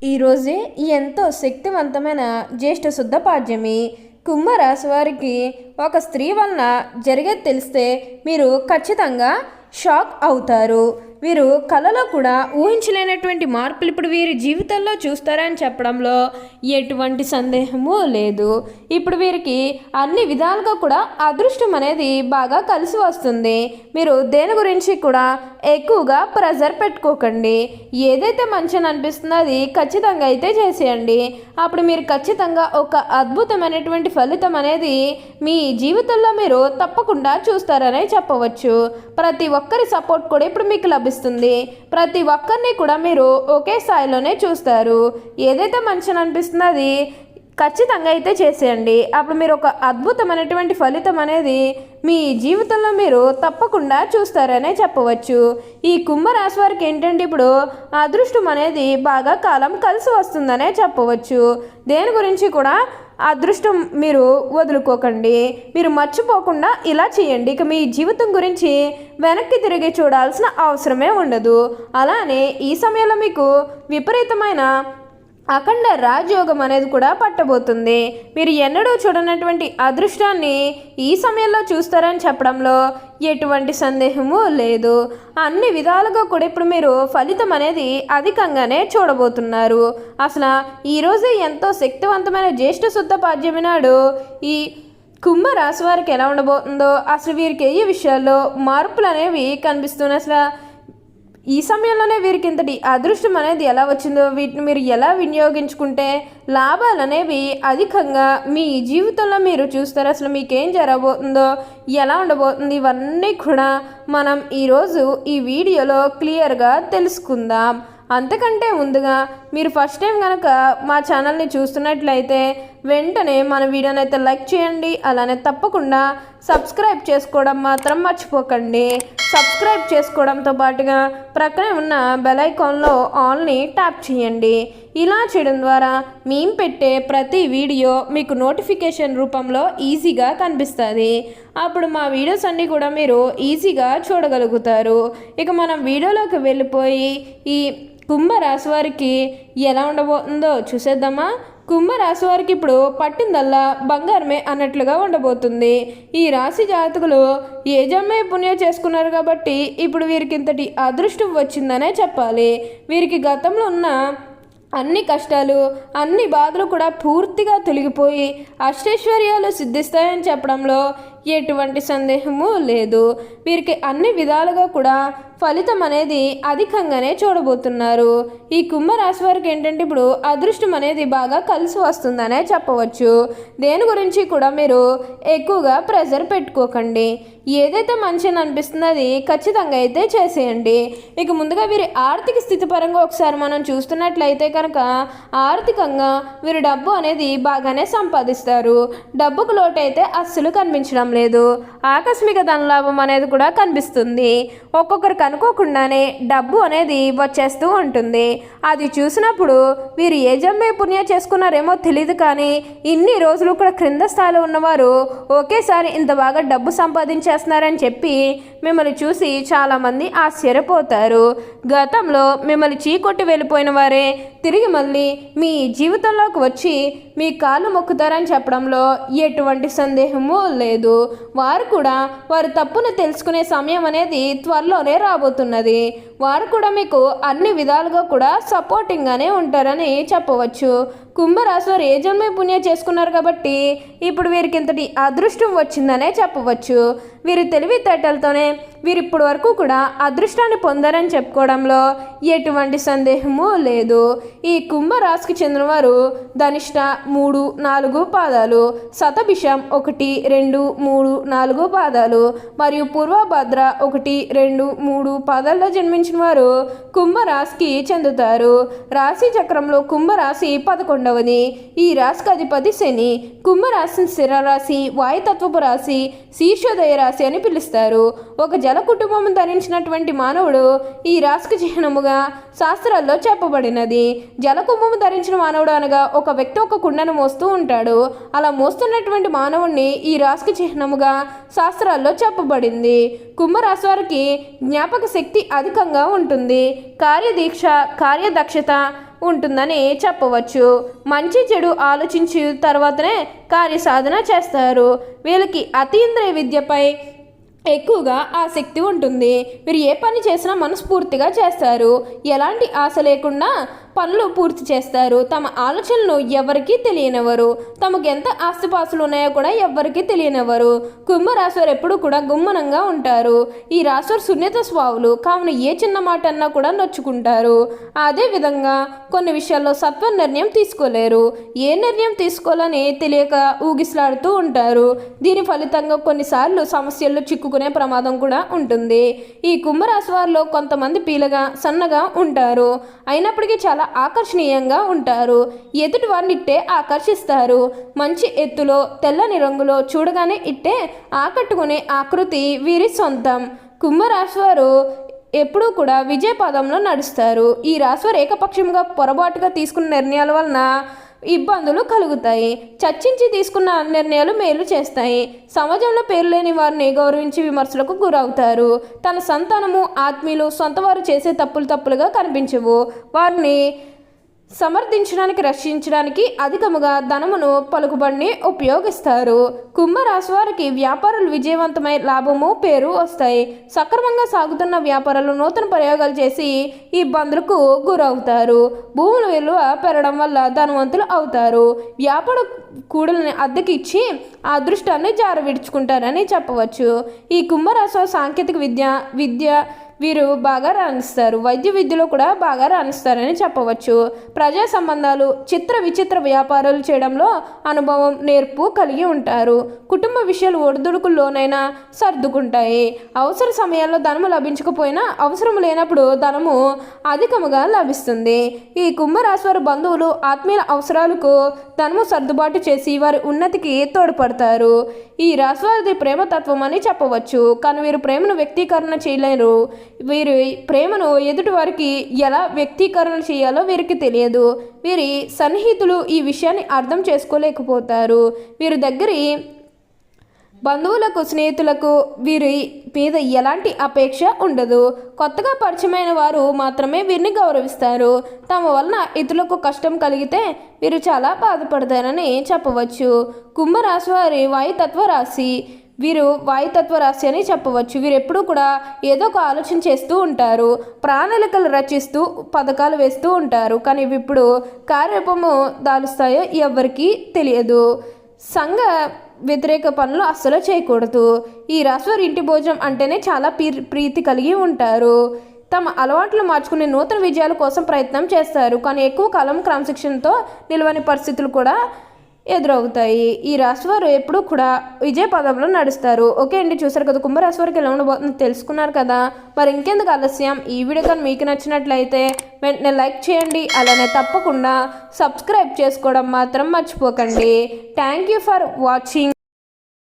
ఈరోజే ఎంతో శక్తివంతమైన జ్యేష్ఠ శుద్ధ పాడ్యమి. కుంభరాశి వారికి ఒక స్త్రీ వలన జరిగేది తెలిస్తే మీరు ఖచ్చితంగా షాక్ అవుతారు. వీరు కళలో కూడా ఊహించలేనటువంటి మార్పులు ఇప్పుడు వీరి జీవితంలో చూస్తారని చెప్పడంలో ఎటువంటి సందేహము లేదు. ఇప్పుడు వీరికి అన్ని విధాలుగా కూడా అదృష్టం అనేది బాగా కలిసి వస్తుంది. మీరు దేని గురించి కూడా ఎక్కువగా ప్రెజర్ పెట్టుకోకండి. ఏదైతే మంచిని అనిపిస్తుందో అది ఖచ్చితంగా అయితే చేసేయండి. అప్పుడు మీరు ఖచ్చితంగా ఒక అద్భుతమైనటువంటి ఫలితం అనేది మీ జీవితంలో మీరు తప్పకుండా చూస్తారనే చెప్పవచ్చు. ప్రతి ఒక్కరి సపోర్ట్ కూడా ఇప్పుడు మీకు లభిస్తుంది. ప్రతి ఒక్కరిని కూడా మీరు ఒకే స్థాయిలోనే చూస్తారు. ఏదైతే మంచిని అనిపిస్తుందో అది ఖచ్చితంగా అయితే చేసేయండి. అప్పుడు మీరు ఒక అద్భుతమైనటువంటి ఫలితం అనేది మీ జీవితంలో మీరు తప్పకుండా చూస్తారనే చెప్పవచ్చు. ఈ కుంభరాశి వారికి ఏంటంటే ఇప్పుడు అదృష్టం అనేది బాగా కాలం కలిసి వస్తుందనే చెప్పవచ్చు. దేని గురించి కూడా అదృష్టం మీరు వదులుకోకండి. మీరు మర్చిపోకుండా ఇలా చేయండి. ఇక మీ జీవితం గురించి వెనక్కి తిరిగి చూడాల్సిన అవసరమే ఉండదు. అలానే ఈ సమయంలో మీకు విపరీతమైన అఖండ రాజయోగం అనేది కూడా పట్టబోతుంది. మీరు ఎన్నడూ చూడనటువంటి అదృష్టాన్ని ఈ సమయంలో చూస్తారని చెప్పడంలో ఎటువంటి సందేహము లేదు. అన్ని విధాలుగా కూడా ఇప్పుడు మీరు ఫలితం అనేది అధికంగానే చూడబోతున్నారు. అసలు ఈరోజు ఎంతో శక్తివంతమైన జ్యేష్ఠ శుద్ధ పాడ్యమి నాడు ఈ కుంభరాశి వారికి ఎలా ఉండబోతుందో, అసలు వీరికి ఏ విషయాల్లో మార్పులు అనేవి కనిపిస్తున్నాయి, అసలు ఈ సమయంలోనే వీరికి ఇంతటి అదృష్టం అనేది ఎలా వచ్చిందో, వీటిని మీరు ఎలా వినియోగించుకుంటే లాభాలు అనేవి అధికంగా మీ జీవితంలో మీరు చూస్తారు. అసలు మీకేం జరగబోతుందో, ఎలా ఉండబోతుంది, ఇవన్నీ కూడా మనం ఈరోజు ఈ వీడియోలో క్లియర్గా తెలుసుకుందాం. అంతకంటే ముందుగా మీరు ఫస్ట్ టైం కనుక మా ఛానల్ని చూస్తున్నట్లయితే వెంటనే మన వీడియోని అయితే లైక్ చేయండి. అలానే తప్పకుండా సబ్స్క్రైబ్ చేసుకోవడం మాత్రం మర్చిపోకండి. సబ్స్క్రైబ్ చేసుకోవడంతో పాటుగా ప్రక్కనే ఉన్న బెల్ ఐకాన్లో ఆల్ని ట్యాప్ చేయండి. ఇలా చేయడం ద్వారా మేము పెట్టే ప్రతి వీడియో మీకు నోటిఫికేషన్ రూపంలో ఈజీగా కనిపిస్తుంది. అప్పుడు మా వీడియోస్ అన్నీ కూడా మీరు ఈజీగా చూడగలుగుతారు. ఇక మనం వీడియోలోకి వెళ్ళిపోయి ఈ కుంభరాశి వారికి ఎలా ఉండబోతుందో చూసేద్దామా. కుంభరాశి వారికి ఇప్పుడు పట్టిందల్లా బంగారమే అన్నట్లుగా ఉండబోతుంది. ఈ రాశి జాతకులు ఏ జన్మే పుణ్యం చేసుకున్నారు కాబట్టి ఇప్పుడు వీరికి ఇంతటి అదృష్టం వచ్చిందనే చెప్పాలి. వీరికి గతంలో ఉన్న అన్ని కష్టాలు, అన్ని బాధలు కూడా పూర్తిగా తొలగిపోయి అష్టైశ్వర్యాలు సిద్ధిస్తాయని చెప్పడంలో ఎటువంటి సందేహము లేదు. వీరికి అన్ని విధాలుగా కూడా ఫలితం అనేది అధికంగానే చూడబోతున్నారు. ఈ కుంభరాశి వారికి ఏంటంటే ఇప్పుడు అదృష్టం అనేది బాగా కలిసి వస్తుందనే చెప్పవచ్చు. దేని గురించి కూడా మీరు ఎక్కువగా ప్రెజర్ పెట్టుకోకండి. ఏదైతే మంచిని అనిపిస్తుందో అది ఖచ్చితంగా అయితే చేసేయండి. ఇక ముందుగా వీరి ఆర్థిక స్థితి పరంగా ఒకసారి మనం చూస్తున్నట్లయితే కనుక ఆర్థికంగా వీరు డబ్బు అనేది బాగానే సంపాదిస్తారు. డబ్బుకు లోటు అయితే అస్సలు కనిపించడం లేదు. ఆకస్మిక ధనలాభం అనేది కూడా కనిపిస్తుంది. ఒక్కొక్కరికి అనుకోకుండానే డబ్బు అనేది వచ్చేస్తూ ఉంటుంది. అది చూసినప్పుడు వీరు ఏ జన్మే పుణ్యం చేసుకున్నారేమో తెలియదు, కానీ ఇన్ని రోజులు కూడా క్రింద స్థాయిలో ఉన్నవారు ఒకేసారి ఇంత బాగా డబ్బు సంపాదించేస్తున్నారని చెప్పి మిమ్మల్ని చూసి చాలామంది ఆశ్చర్యపోతారు. గతంలో మిమ్మల్ని చీకొట్టి వెళ్ళిపోయిన వారే తిరిగి మళ్ళీ మీ జీవితంలోకి వచ్చి మీ కాళ్ళు మొక్కుతారని చెప్పడంలో ఎటువంటి సందేహము లేదు. వారు కూడా వారి తప్పును తెలుసుకునే సమయం అనేది త్వరలోనే రాబోతున్నది. వారు కూడా మీకు అన్ని విధాలుగా కూడా సపోర్టింగ్గానే ఉంటారని చెప్పవచ్చు. కుంభరాశి వారు ఏ జన్మే పుణ్యం చేసుకున్నారు కాబట్టి ఇప్పుడు వీరికి ఇంతటి అదృష్టం వచ్చిందనే చెప్పవచ్చు. వీరి తెలివితేటలతోనే వీరు ఇప్పటి వరకు కూడా అదృష్టాన్ని పొందారని చెప్పుకోవడంలో ఎటువంటి సందేహము లేదు. ఈ కుంభరాశికి చెందినవారు ధనిష్ట 3, 4 పాదాలు, శతభిషం 1, 2, 3, 4 పాదాలు మరియు పూర్వభద్ర 1, 2, 3 పాదాల్లో జన్మించిన వారు కుంభరాశికి చెందుతారు. రాశి చక్రంలో కుంభరాశి 11వది. ఈ రాశికి అధిపతి శని. కుంభరాశిని స్థిరరాశి, వాయుతత్వపు రాశి, శీర్షోదయ రాశి అని పిలుస్తారు. ఒక జల కుటుంబం ధరించినటువంటి మానవుడు ఈ రాశికి చిహ్నముగా శాస్త్రాల్లో చెప్పబడినది. జలకుంభము ధరించిన మానవుడు అనగా ఒక వ్యక్తి ఒక కుండను మోస్తూ ఉంటాడు. అలా మోస్తున్నటువంటి మానవుడిని ఈ రాశికి చిహ్నముగా శాస్త్రాల్లో చెప్పబడింది. కుంభరాశి వారికి జ్ఞాపక శక్తి అధికంగా ఉంటుంది. కార్యదీక్ష, కార్యదక్షత, ఉంటుందని చెప్పవచ్చు. మంచి చెడు ఆలోచించి తర్వాతనే కార్యసాధన చేస్తారు. వీళ్ళకి అతీంద్రియ విద్యపై ఎక్కువగా ఆసక్తి ఉంటుంది. మీరు ఏ పని చేసినా మనస్ఫూర్తిగా చేస్తారు. ఎలాంటి ఆశ లేకుండా పనులు పూర్తి చేస్తారు. తమ ఆలోచనలు ఎవరికీ తెలియనివ్వరు. తమకు ఎంత ఆస్తిపాస్తులు ఉన్నాయో కూడా ఎవరికీ తెలియనివ్వరు. కుంభరాశి వారు ఎప్పుడూ కూడా గుమ్మనంగా ఉంటారు. ఈ రాశి వారు సున్నిత స్వభావులు కావున ఏ చిన్న మాట అన్నా కూడా నొచ్చుకుంటారు. అదేవిధంగా కొన్ని విషయాల్లో సత్వ నిర్ణయం తీసుకోలేరు. ఏ నిర్ణయం తీసుకోవాలని తెలియక ఊగిసలాడుతూ ఉంటారు. దీని ఫలితంగా కొన్నిసార్లు సమస్యల్లో చిక్కుకునే ప్రమాదం కూడా ఉంటుంది. ఈ కుంభరాశి వారిలో కొంతమంది పీలగా సన్నగా ఉంటారు. అయినప్పటికీ చాలా ఆకర్షణీయంగా ఉంటారు. ఎదుటి వారిని ఇట్టే ఆకర్షిస్తారు. మంచి ఎత్తులో తెల్లని రంగులో చూడగానే ఇట్టే ఆకట్టుకునే ఆకృతి వీరి సొంతం. కుంభరాశి వారు ఎప్పుడూ కూడా విజయపదంలో నడుస్తారు. ఈ రాశివారు ఏకపక్షంగా పొరపాటుగా తీసుకున్న నిర్ణయాల వలన ఇబ్బందులు కలుగుతాయి. చర్చించి తీసుకున్న నిర్ణయాలు మేలు చేస్తాయి. సమాజంలో పేరు లేని వారిని గౌరవించి విమర్శలకు గురవుతారు. తన సంతానము ఆత్మీయులు సొంతవారు చేసే తప్పులుగా కనిపించవు. వారిని సమర్థించడానికి రక్షించడానికి అధికముగా ధనమును పలుకుబడిని ఉపయోగిస్తారు. కుంభరాశి వారికి వ్యాపారాలు విజయవంతమై లాభము పేరు వస్తాయి. సక్రమంగా సాగుతున్న వ్యాపారాలు నూతన ప్రయోగాలు చేసి ఇబ్బందులకు గురవుతారు. భూముల విలువ పెరగడం వల్ల ధనవంతులు అవుతారు. వ్యాపార కూడలని అద్దెకి ఇచ్చి ఆ అదృష్టాన్ని జారవిడుచుకుంటారని చెప్పవచ్చు. ఈ కుంభరాశి సాంకేతిక విద్య వీరు బాగా రాణిస్తారు. వైద్య విద్యలో కూడా బాగా రాణిస్తారని చెప్పవచ్చు. ప్రజా సంబంధాలు చిత్ర విచిత్ర వ్యాపారాలు చేయడంలో అనుభవం నేర్పు కలిగి ఉంటారు. కుటుంబ విషయాలు ఒడిదుడుకుల్లోనైనా సర్దుకుంటాయి. అవసర సమయాల్లో ధనము లభించకపోయినా అవసరం లేనప్పుడు ధనము అధికముగా లభిస్తుంది. ఈ కుంభరాశి వారి బంధువులు ఆత్మీయుల అవసరాలకు ధనము సర్దుబాటు చేసి వారి ఉన్నతికి తోడ్పడతారు. ఈ రాశి వారిది ప్రేమతత్వం అని చెప్పవచ్చు. కానీ వీరు ప్రేమను వ్యక్తీకరణ చేయలేరు. వీరి ప్రేమను ఎదుటి వారికి ఎలా వ్యక్తీకరణ చేయాలో వీరికి తెలియదు. వీరి సన్నిహితులు ఈ విషయాన్ని అర్థం చేసుకోలేకపోతారు. వీరి దగ్గరి బంధువులకు స్నేహితులకు వీరి మీద ఎలాంటి అపేక్ష ఉండదు. కొత్తగా పరిచయమైన వారు మాత్రమే వీరిని గౌరవిస్తారు. తమ వలన ఇతరులకు కష్టం కలిగితే వీరు చాలా బాధపడతారని చెప్పవచ్చు. కుంభరాశి వారి వాయుతత్వ రాశి. వీరు వాయుతత్వ రాశి అని చెప్పవచ్చు. వీరు ఎప్పుడూ కూడా ఏదో ఒక ఆలోచన చేస్తూ ఉంటారు. ప్రణాళికలు రచిస్తూ పథకాలు వేస్తూ ఉంటారు. కానీ ఇవి ఇప్పుడు కార్యరూపము దాలుస్తాయో ఎవరికీ తెలియదు. సంఘ వ్యతిరేక పనులు అస్సలు చేయకూడదు. ఈ రాశివారి ఇంటి భోజనం అంటేనే చాలా ప్రీతి కలిగి ఉంటారు. తమ అలవాట్లు మార్చుకునే నూతన విజయాల కోసం ప్రయత్నం చేస్తారు. కానీ ఎక్కువ కాలం క్రమశిక్షణతో నిలవని పరిస్థితులు కూడా ఎదురవుతాయి. ఈ రాశివారు ఎప్పుడూ కూడా విజయ పదంలో నడుస్తారు. ఓకే అండి, చూసారు కదా కుంభరాశి వారికి ఎలా ఉండబోతుందో తెలుసుకున్నారు కదా. మరి ఇంకెందుకు ఆలస్యం, ఈ వీడియో కానీ మీకు నచ్చినట్లయితే వెంటనే లైక్ చేయండి. అలానే తప్పకుండా సబ్స్క్రైబ్ చేసుకోవడం మాత్రం మర్చిపోకండి. Thank you for watching.